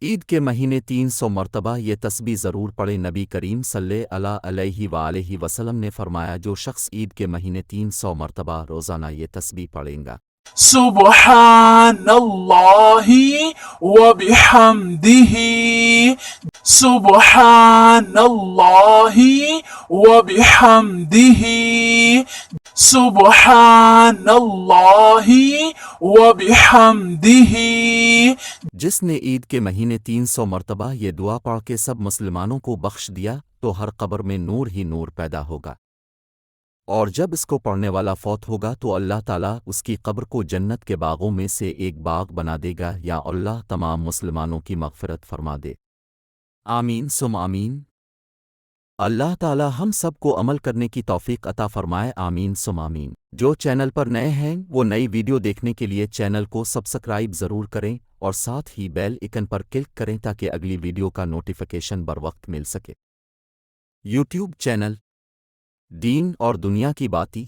عید کے مہینے 300 مرتبہ یہ تسبیح ضرور پڑھے۔ نبی کریم صلی اللہ علیہ وآلہ وسلم نے فرمایا، جو شخص عید کے مہینے 300 مرتبہ روزانہ یہ تسبیح پڑھیں گا، سبحان اللہ وبحمدہ، سبحان اللہ وبحمدہ، سبحان اللہ وبحمدہ۔ جس نے عید کے مہینے 300 مرتبہ یہ دعا پڑھ کے سب مسلمانوں کو بخش دیا تو ہر قبر میں نور ہی نور پیدا ہوگا، اور جب اس کو پڑھنے والا فوت ہوگا تو اللہ تعالیٰ اس کی قبر کو جنت کے باغوں میں سے ایک باغ بنا دے گا، یا اللہ تمام مسلمانوں کی مغفرت فرما دے۔ آمین سم آمین۔ اللہ تعالیٰ ہم سب کو عمل کرنے کی توفیق عطا فرمائے، آمین سم آمین۔ جو چینل پر نئے ہیں وہ نئی ویڈیو دیکھنے کے لیے چینل کو سبسکرائب ضرور کریں اور ساتھ ہی بیل آئکن پر کلک کریں تاکہ اگلی ویڈیو کا نوٹیفیکیشن بر وقت مل سکے۔ یوٹیوب چینل دین اور دنیا کی باتیں